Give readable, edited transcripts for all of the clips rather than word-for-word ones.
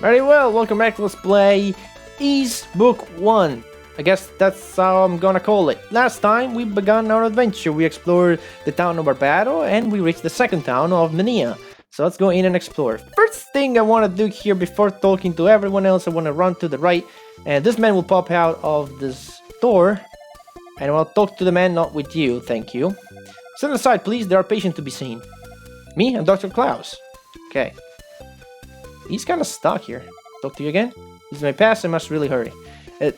Very well, welcome back to Let's Play East Book 1. I guess that's how I'm gonna call it. Last time we began our adventure, we explored the town of Barbado and we reached the second town of Minea. So let's go in and explore. First thing I want to do here before talking to everyone else, I want to run to the right and this man will pop out of this door and I'll talk to the man, not with you, thank you. Stand aside please, there are patients to be seen. Me and Dr. Klaus. Okay. He's kind of stuck here. Talk to you again? This is my pass, I must really hurry.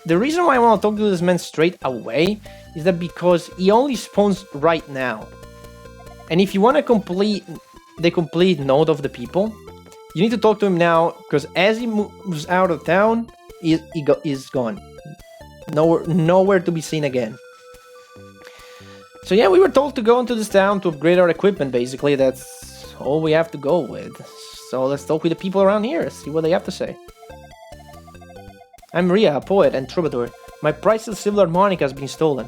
The reason why I want to talk to this man straight away is that because he only spawns right now. And if you want to complete the complete node of the people, you need to talk to him now, because as he moves out of town, he's gone. Nowhere to be seen again. So yeah, we were told to go into this town to upgrade our equipment, basically. That's all we have to go with. So let's talk with the people around here, see what they have to say. I'm Ria, a poet and troubadour. My priceless silver harmonica has been stolen,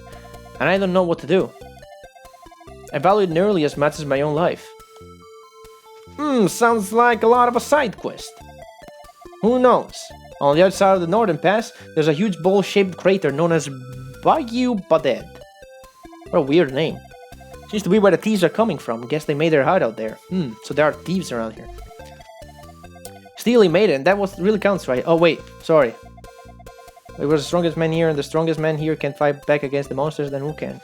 and I don't know what to do. I value it nearly as much as my own life. Sounds like a lot of a side quest. Who knows? On the outside of the northern pass, there's a huge bowl-shaped crater known as Bayou Baded. What a weird name. Seems to be where the thieves are coming from. Guess they made their hideout there. So there are thieves around here. Steely made it, and that was really counts, right? Oh wait, sorry. We were the strongest man here, and the strongest man here can fight back against the monsters, then who can?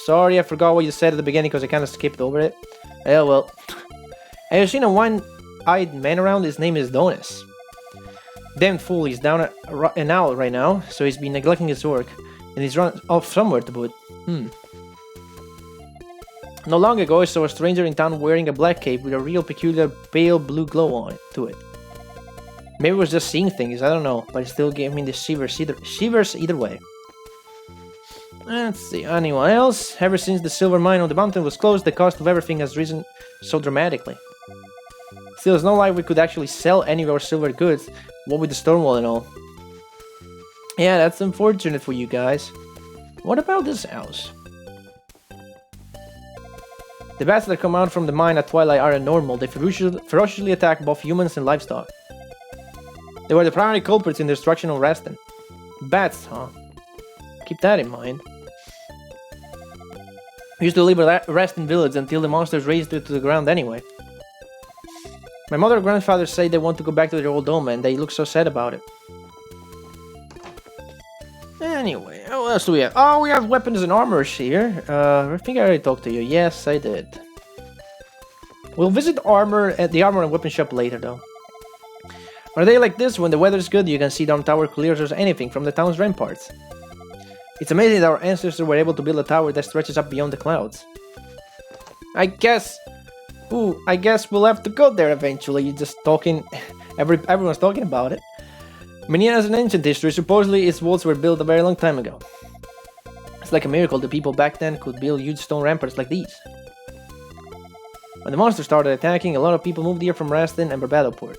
Sorry, I forgot what you said at the beginning because I kind of skipped over it. Oh well. Have you seen a one-eyed man around? His name is Donis. Damn fool, he's down an owl right now, so he's been neglecting his work. And he's run off somewhere to boot. Not long ago, I saw a stranger in town wearing a black cape with a real peculiar pale blue glow on to it. Maybe it was just seeing things, I don't know, but it still gave me the shivers either way. Let's see, anyone else? Ever since the silver mine on the mountain was closed, the cost of everything has risen so dramatically. Still, it's not like we could actually sell any of our silver goods, what with the storm wall and all. Yeah, that's unfortunate for you guys. What about this house? The bats that come out from the mine at twilight are normal. They ferociously attack both humans and livestock. They were the primary culprits in the destruction of Reston. Bats, huh? Keep that in mind. We used to live at Reston village until the monsters razed it to the ground anyway. My mother and grandfather say they want to go back to their old home and they look so sad about it. Anyway, what else do we have? Oh, we have weapons and armors here. I think I already talked to you. Yes, I did. We'll visit the armor and weapon shop later, though. On a day like this, when the weather is good, you can see the tower clear as anything from the town's ramparts. It's amazing that our ancestors were able to build a tower that stretches up beyond the clouds. I guess we'll have to go there eventually. Just talking, everyone's talking about it. Minea has an ancient history. Supposedly its walls were built a very long time ago. It's like a miracle the people back then could build huge stone ramparts like these. When the monsters started attacking, a lot of people moved here from Raston and Barbadoport.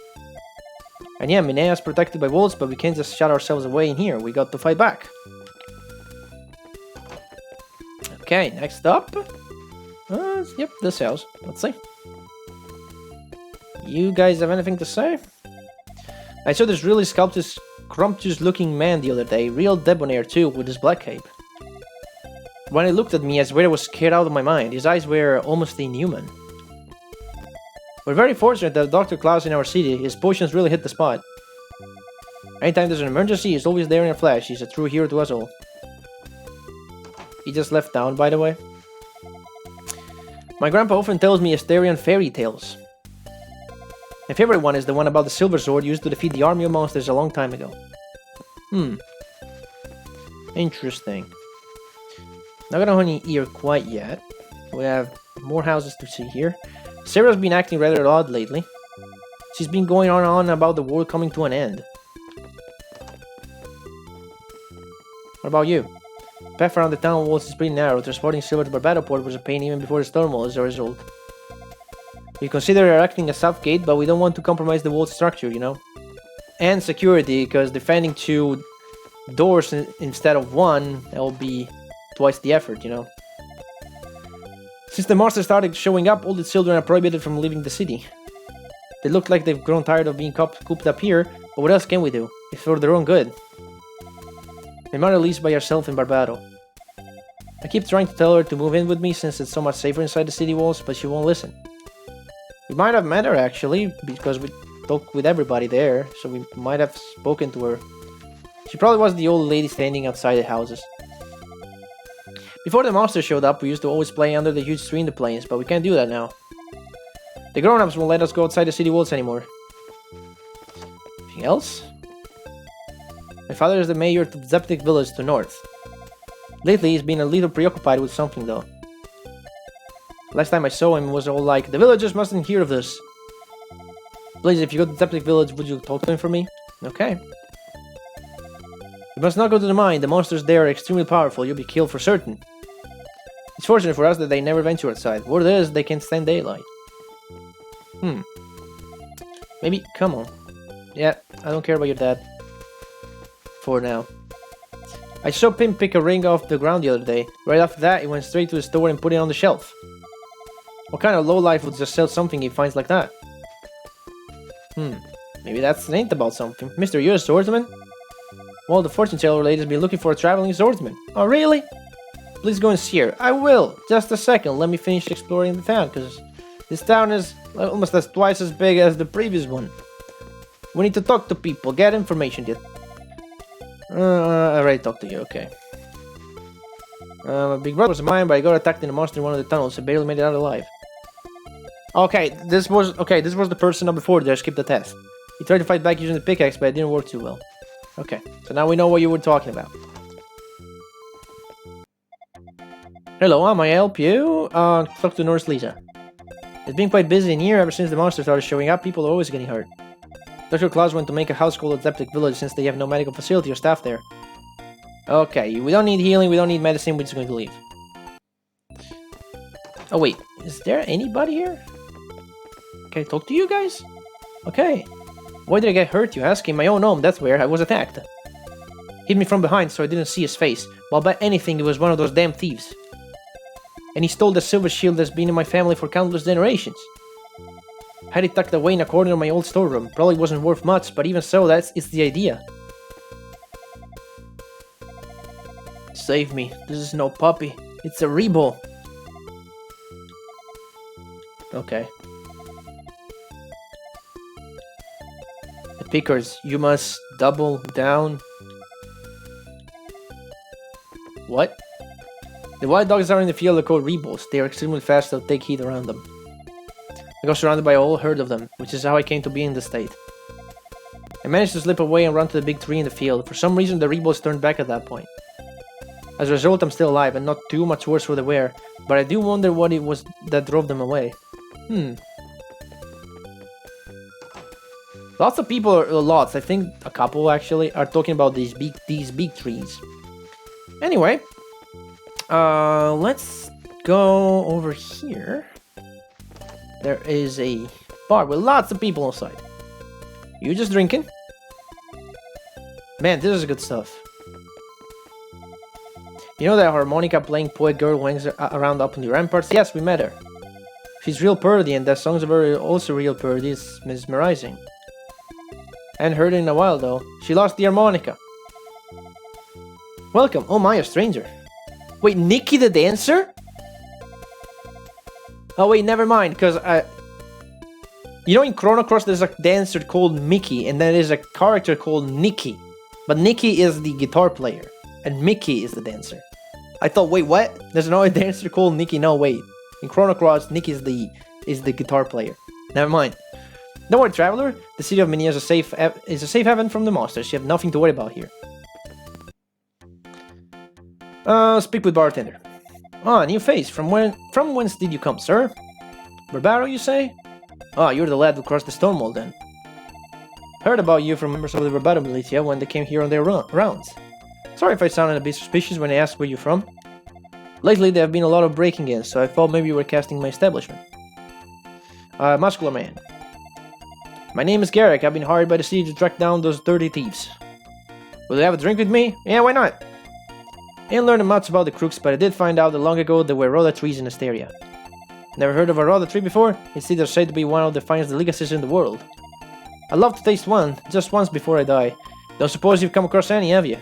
And yeah, Minea is protected by walls, but we can't just shut ourselves away in here. We got to fight back. Okay, next up. Yep, this house. Let's see. You guys have anything to say? I saw this really scrumptious looking man the other day, real debonair too, with his black cape. When he looked at me, I swear I was scared out of my mind. His eyes were almost inhuman. We're very fortunate that Dr. Klaus in our city, his potions really hit the spot. Anytime there's an emergency, he's always there in a flash. He's a true hero to us all. He just left town, by the way. My grandpa often tells me Esterian fairy tales. My favorite one is the one about the silver sword used to defeat the army of monsters a long time ago. Interesting. Not gonna honey here quite yet. We have more houses to see here. Sara's been acting rather odd lately. She's been going on and on about the world coming to an end. What about you? The path around the town walls is pretty narrow. Transporting silver to Barbadoport was a pain even before the storm wall as a result. We consider erecting a south gate, but we don't want to compromise the wall structure, you know? And security, because defending 2 doors instead of 1, that will be twice the effort, you know? Since the monsters started showing up, all the children are prohibited from leaving the city. They look like they've grown tired of being cooped up here, but what else can we do? It's for their own good. My mother lives by herself in Barbado. I keep trying to tell her to move in with me since it's so much safer inside the city walls, but she won't listen. We might have met her actually, because we talked with everybody there, so we might have spoken to her. She probably was the old lady standing outside the houses. Before the monster showed up, we used to always play under the huge tree in the plains, but we can't do that now. The grown-ups won't let us go outside the city walls anymore. Anything else? My father is the mayor of Zeptik village to north. Lately, he's been a little preoccupied with something, though. Last time I saw him, he was all like, "The villagers mustn't hear of this." Please, if you go to Zeptik village, would you talk to him for me? Okay. You must not go to the mine. The monsters there are extremely powerful. You'll be killed for certain. It's fortunate for us that they never venture outside. Word is, they can't stand daylight. Maybe, come on. Yeah, I don't care about your dad. For now. I saw Pim pick a ring off the ground the other day. Right after that, he went straight to the store and put it on the shelf. What kind of lowlife would just sell something he finds like that? Maybe that's an hint about something. Mister, you're a swordsman? Well, the fortuneteller lady's been looking for a traveling swordsman. Oh, really? Please go and see her. I will. Just a second. Let me finish exploring the town, because this town is almost twice as big as the previous one. We need to talk to people, get information. I already talked to you, okay. My big brother was mine, but I got attacked in a monster in one of the tunnels. I barely made it out alive. Okay, this was the person before there. Skip the test. He tried to fight back using the pickaxe, but it didn't work too well. Okay, so now we know what you were talking about. Hello, how may I help you? Talk to Nurse Lisa. It's been quite busy in here ever since the monsters started showing up. People are always getting hurt. Dr. Klaus went to make a house call at Zeptik village since they have no medical facility or staff there. Okay, we don't need healing, we don't need medicine, we're just going to leave. Oh wait, is there anybody here? Can I talk to you guys? Okay. Why did I get hurt, you ask? In my own home, that's where I was attacked. Hit me from behind so I didn't see his face. Well, I'll bet anything it was one of those damn thieves. And he stole the silver shield that's been in my family for countless generations. Had it tucked away in a corner of my old storeroom. Probably wasn't worth much, but even so, it's the idea. Save me. This is no puppy. It's a Rebo. Okay. The pickers, you must double down. What? The wild dogs are in the field are called Rebos. They are extremely fast, they'll take heat around them. I got surrounded by a whole herd of them, which is how I came to be in this state. I managed to slip away and run to the big tree in the field. For some reason, the Rebos turned back at that point. As a result, I'm still alive and not too much worse for the wear, but I do wonder what it was that drove them away. Lots of people, I think a couple actually, are talking about these big trees. Anyway, let's go over here. There is a bar with lots of people inside. You just drinking? Man, this is good stuff. You know that harmonica playing poet girl hangs around up in the ramparts? Yes, we met her. She's real pretty, and that songs of her also real pretty. It's mesmerizing. I hadn't heard it in a while though. She lost the harmonica. Welcome. Oh my, a stranger. Wait, Nikki the dancer? Oh wait, never mind, because you know in Chrono Cross there's a dancer called Mickey, and then there's a character called Nikki. But Nikki is the guitar player, and Mickey is the dancer. I thought, wait, what? There's another dancer called Nikki? No, wait. In Chrono Cross, Nikki is the guitar player. Never mind. Don't worry, traveler. The city of Minea is a safe haven from the monsters. You have nothing to worry about here. Speak with bartender. Ah, new face. From whence did you come, sir? Barbaro, you say? Ah, you're the lad who crossed the storm wall, then. Heard about you from members of the Barbaro militia when they came here on their rounds. Sorry if I sounded a bit suspicious when I asked where you're from. Lately, there have been a lot of breaking-in, so I thought maybe you were casting my establishment. Muscular man. My name is Garrick. I've been hired by the city to track down those dirty thieves. Will you have a drink with me? Yeah, why not? I ain't learned much about the crooks, but I did find out that long ago there were roller trees in Esteria. Never heard of a raw tree before? It's either said to be one of the finest delicacies in the world. I'd love to taste one, just once before I die. Don't suppose you've come across any, have you?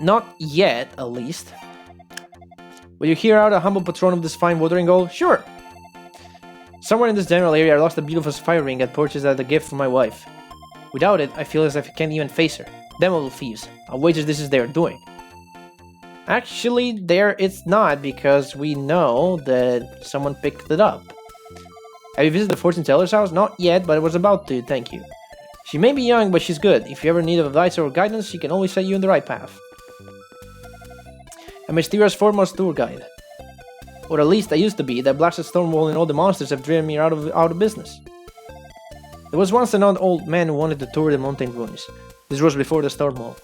Not yet, at least. Will you hear out a humble patron of this fine watering hole? Sure! Somewhere in this general area I lost a beautiful fire ring I'd purchased as a gift for my wife. Without it, I feel as if I can't even face her. Them little thieves. I'll wager this is their doing. Actually, there it's not, because we know that someone picked it up. Have you visited the fortune teller's house? Not yet, but I was about to, thank you. She may be young, but she's good. If you ever need advice or guidance, she can always set you on the right path. I'm Esteria's foremost tour guide. Or at least I used to be. That blasted storm wall and all the monsters have driven me out of business. There was once an old man who wanted to tour the mountain ruins. This was before the storm wall.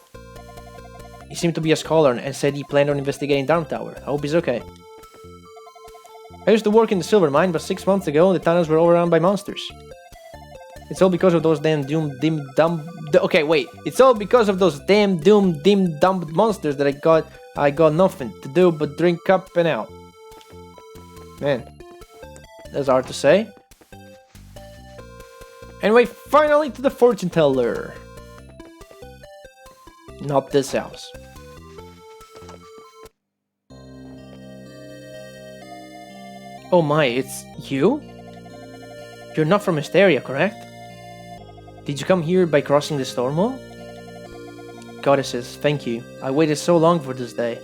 He seemed to be a scholar and said he planned on investigating Darm Tower. I hope he's okay. I used to work in the silver mine, but 6 months ago the tunnels were overrun by monsters. It's all because of those damn It's all because of those damn dumb monsters that I got nothing to do but drink up and out. Man, that's hard to say. Anyway, finally to the fortune teller. Not this house. Oh my, it's you? You're not from Esteria, correct? Did you come here by crossing the storm wall? Goddesses, thank you. I waited so long for this day.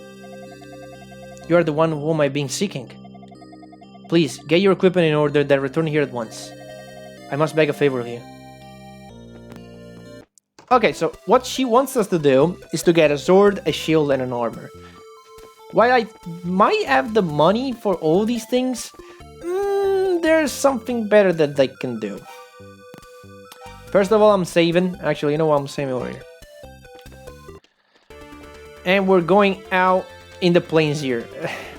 You are the one whom I've been seeking. Please, get your equipment in order, then return here at once. I must beg a favor of you. Okay, so what she wants us to do is to get a sword, a shield, and an armor. While I might have the money for all these things, there's something better that they can do. First of all, I'm saving. Actually, you know what? I'm saving over here. And we're going out in the plains here,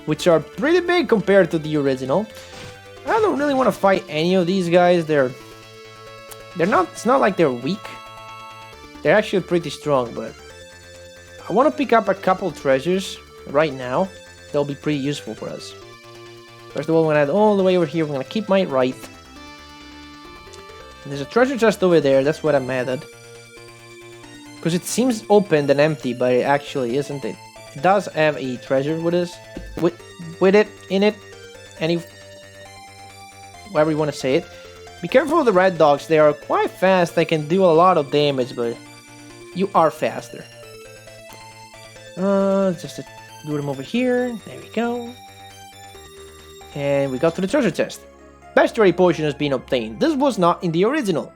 which are pretty big compared to the original. I don't really want to fight any of these guys. They're not. It's not like they're weak. They're actually pretty strong, but I want to pick up a couple treasures right now. They'll be pretty useful for us. First of all, I'm gonna head all the way over here. I'm gonna keep my right. And there's a treasure chest over there. That's what I'm mad at. Because it seems open and empty, but it actually isn't. It does have a treasure with us, with it, in it, whatever you want to say it. Be careful of the red dogs. They are quite fast. They can do a lot of damage, but you are faster. Just to do them over here. There we go. And we got to the treasure chest. Bestiary potion has been obtained. This was not in the original.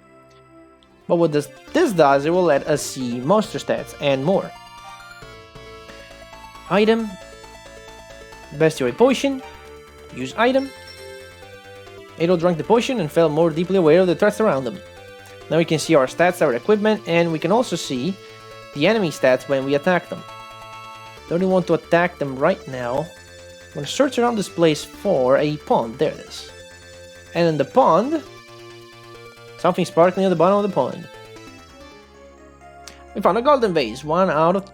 But what this does, it will let us see monster stats and more. Item. Bestiary potion. Use item. Ado drank the potion and felt more deeply aware of the threats around them. Now we can see our stats, our equipment, and we can also see the enemy stats when we attack them. Don't even want to attack them right now. I'm going to search around this place for a pond. There it is. And in the pond, something sparkling at the bottom of the pond. We found a golden vase. One out of,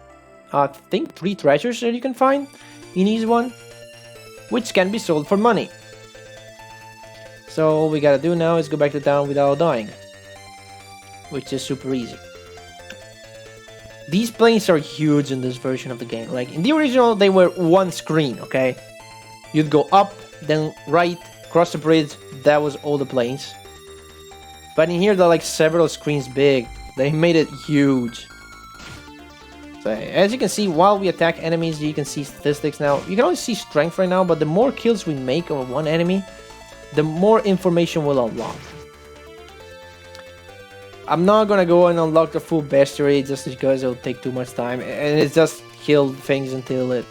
I think, 3 treasures that you can find in each one, which can be sold for money. So all we gotta do now is go back to town without dying, which is super easy. These planes are huge in this version of the game. Like in the original, they were one screen, okay? You'd go up, then right, cross the bridge, that was all the planes. But in here, they're like several screens big. They made it huge. So as you can see, while we attack enemies, you can see statistics now. You can only see strength right now, but the more kills we make of one enemy, the more information we'll unlock. I'm not gonna go and unlock the full bestiary just because it'll take too much time, and it's just kill things until it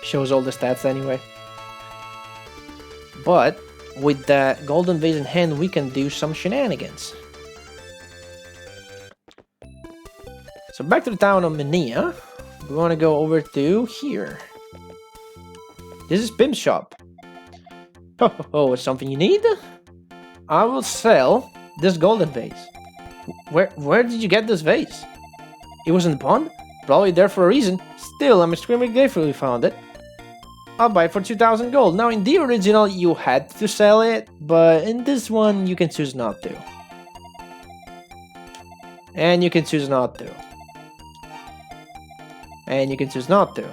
shows all the stats anyway. But with the golden vase in hand, we can do some shenanigans. So back to the town of Minea. We want to go over to here. This is Pim's shop. Oh, something you need? I will sell this golden vase. Where did you get this vase? It was in the pond? Probably there for a reason. Still, I'm extremely grateful we found it. I'll buy it for 2,000 gold. Now, in the original, you had to sell it, but in this one, you can choose not to. And you can choose not to. And you can choose not to.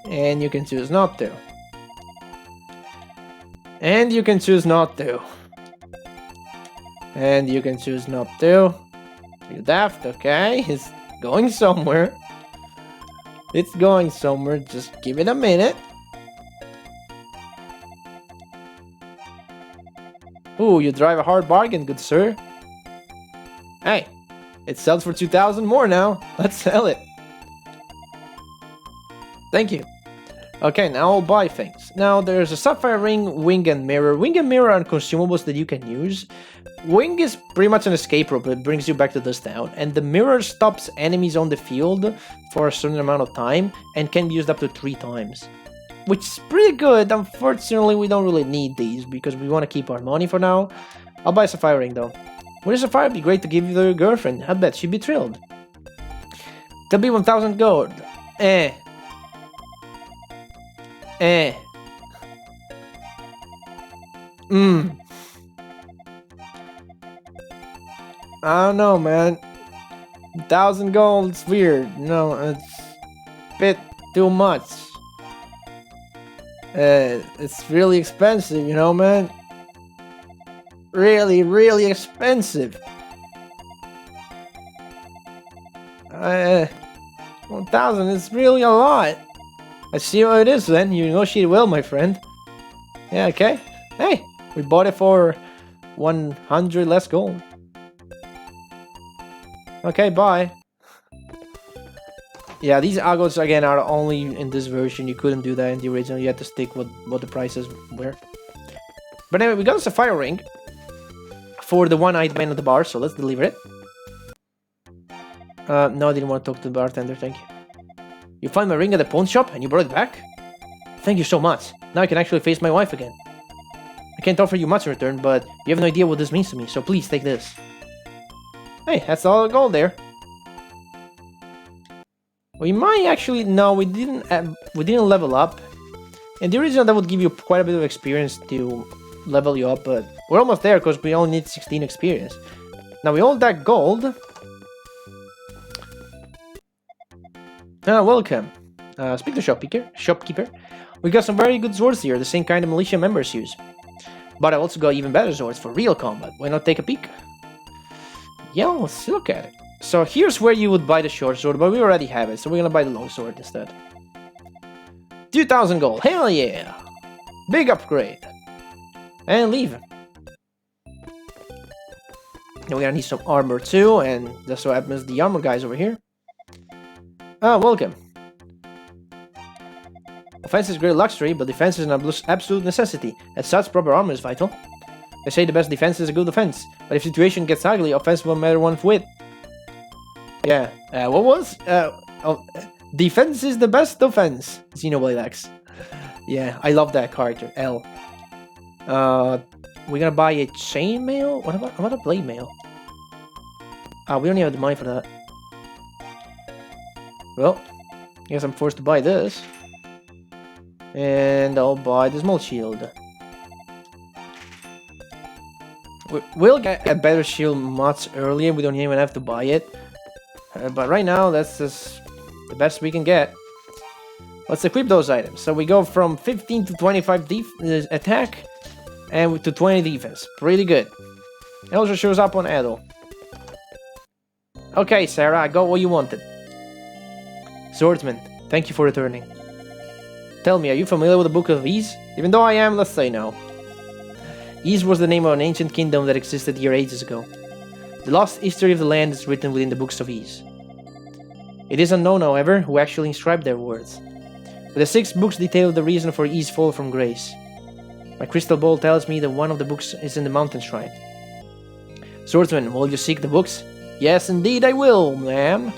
And you can choose not to. And you can choose not to. And you can choose not to. You daft, okay? It's going somewhere. It's going somewhere. Just give it a minute. Ooh, you drive a hard bargain, good sir. Hey, it sells for 2,000 more now. Let's sell it. Thank you. Okay, now I'll buy things. Now there's a sapphire ring, wing, and mirror. Wing and mirror are consumables that you can use. Wing is pretty much an escape rope. It brings you back to this town. And the mirror stops enemies on the field for a certain amount of time and can be used up to 3 times. Which is pretty good. Unfortunately, we don't really need these because we want to keep our money for now. I'll buy a sapphire ring though. Would a sapphire be great to give you to your girlfriend? I bet she'd be thrilled. That'll be 1,000 gold. Eh. I don't know, man. 1,000 gold's weird. No, it's a bit too much. It's really expensive, you know, man. Really, really expensive. 1,000 is really a lot. I see what it is then. You negotiated well, my friend. Yeah, okay. Hey, we bought it for 100 less gold. Okay, bye. Yeah, these agos again are only in this version. You couldn't do that in the original. You had to stick with what the prices were. But anyway, we got a sapphire ring for the one-eyed man at the bar, so let's deliver it. No, I didn't want to talk to the bartender, thank you. You found my ring at the pawn shop and you brought it back? Thank you so much. Now I can actually face my wife again. I can't offer you much in return, but you have no idea what this means to me, so please take this. Hey, that's all the gold there. We might actually... No, we didn't level up. In the original, that would give you quite a bit of experience to level you up, but we're almost there because we only need 16 experience. Now we hold that gold. Welcome. Speak to shopkeeper. We got some very good swords here, the same kind of militia members use. But I also got even better swords for real combat. Why not take a peek? Yeah, let's look at it. So here's where you would buy the short sword, but we already have it, so we're gonna buy the long sword instead. 2,000 gold, hell yeah! Big upgrade! And leave. Now we're gonna need some armor too, and that's what happens the armor guys over here. Welcome. Offense is great luxury, but defense is an absolute necessity. As such, proper armor is vital. They say the best defense is a good defense, but if situation gets ugly, offense won't matter one whit. Yeah, what was? Defense is the best offense. Xenoblade X. Yeah, I love that character, L. We're gonna buy a chainmail? What about a blade mail? We don't have the money for that. Well, I guess I'm forced to buy this. And I'll buy the small shield. We'll get a better shield much earlier, we don't even have to buy it. But right now, that's just the best we can get. Let's equip those items. So we go from 15 to 25 attack and to 20 defense. Pretty good. It also shows up on Edo. Okay, Sara, I got what you wanted. Swordsman, thank you for returning. Tell me, are you familiar with the Book of Ys? Even though I am, let's say no. Ys was the name of an ancient kingdom that existed here ages ago. The lost history of the land is written within the books of Ys. It is unknown, however, who actually inscribed their words. But the 6 books detail the reason for Ys' fall from grace. My crystal ball tells me that one of the books is in the mountain shrine. Swordsman, will you seek the books? Yes, indeed I will, ma'am.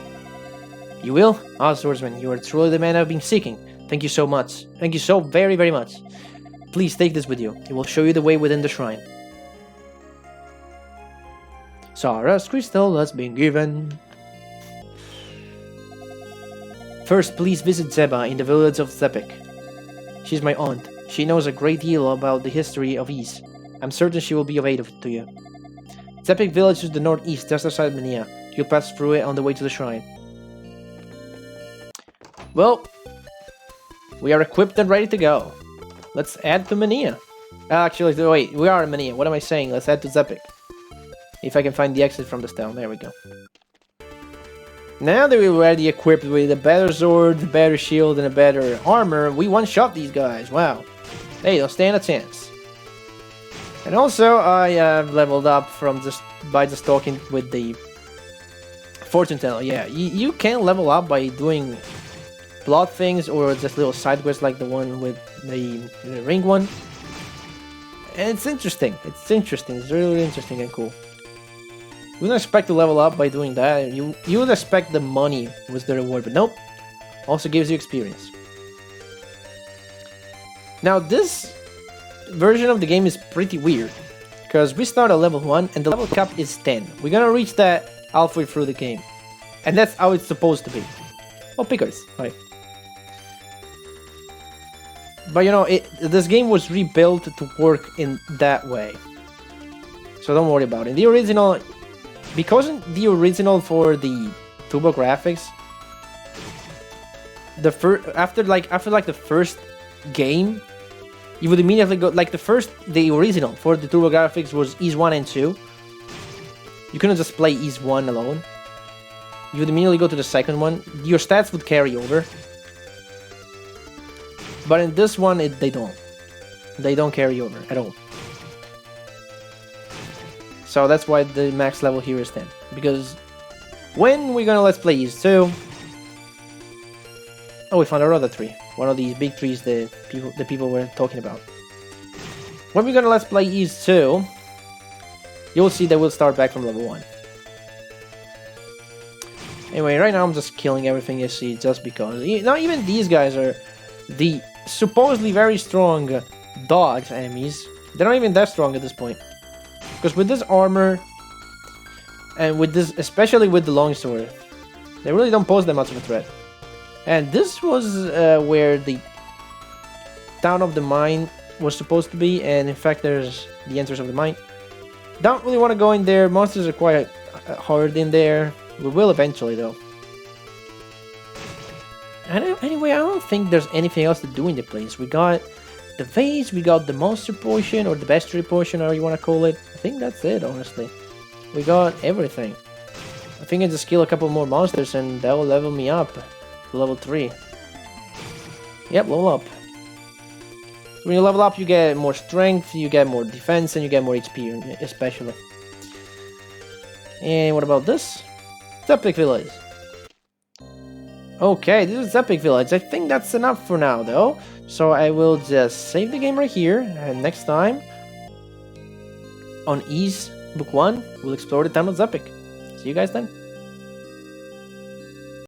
You will? Ah, Swordsman, you are truly the man I've been seeking. Thank you so much. Thank you so very, very much. Please take this with you. It will show you the way within the shrine. Sara's crystal has been given. First, please visit Zeba in the village of Zeptik. She's my aunt. She knows a great deal about the history of East. I'm certain she will be of aid to you. Zeptik village is to the northeast, just outside Minea. You'll pass through it on the way to the shrine. Well, we are equipped and ready to go. Let's add to Minea. Actually, wait, we are in Minea. What am I saying? Let's add to Zeptik. If I can find the exit from this town. There we go. Now that we're already equipped with a better sword, a better shield, and a better armor, we one-shot these guys. Wow. They don't stand a chance. And also, I have leveled up from by just talking with the fortuneteller. Yeah, you can level up by doing plot things or just little side quests like the one with the ring one. And it's interesting. It's interesting. It's really interesting and cool. You wouldn't expect to level up by doing that. You would expect the money was the reward, but nope. Also gives you experience. Now this version of the game is pretty weird, because we start at level 1 and the level cap is 10. We're gonna reach that halfway through the game. And that's how it's supposed to be. Oh, pickers. Hi. But you know, this game was rebuilt to work in that way. So don't worry about it. The original... Because the original for the TurboGrafx, after the first game, you would immediately go the original for the TurboGrafx was Ease 1 and 2. You couldn't just play Ease 1 alone. You would immediately go to the second one. Your stats would carry over. But in this one, they don't. They don't carry over at all. So that's why the max level here is 10. Because when we're gonna let's play Ease 2... Oh, we found another tree. One of these big trees the people were talking about. When we're gonna let's play Ease 2, you'll see that we'll start back from level 1. Anyway, right now I'm just killing everything you see just because. Not even these guys are the supposedly very strong dogs enemies. They're not even that strong at this point. Because with this armor, and with this, especially with the longsword, they really don't pose that much of a threat. And this was where the town of the mine was supposed to be, and in fact there's the entrance of the mine. Don't really want to go in there, monsters are quite hard in there. We will eventually though. Anyway, I don't think there's anything else to do in the place. We got the vase, we got the monster potion, or the bestiary potion, however you want to call it. I think that's it, honestly. We got everything. I think I just kill a couple more monsters and that will level me up to level 3. Yep, level up. When you level up, you get more strength, you get more defense, and you get more HP, especially. And what about this? Zeptik Village. Okay, this is Zeptik Village. I think that's enough for now, though. So I will just save the game right here, and next time, on Ease Book 1, we'll explore the town of Zeptik. See you guys then.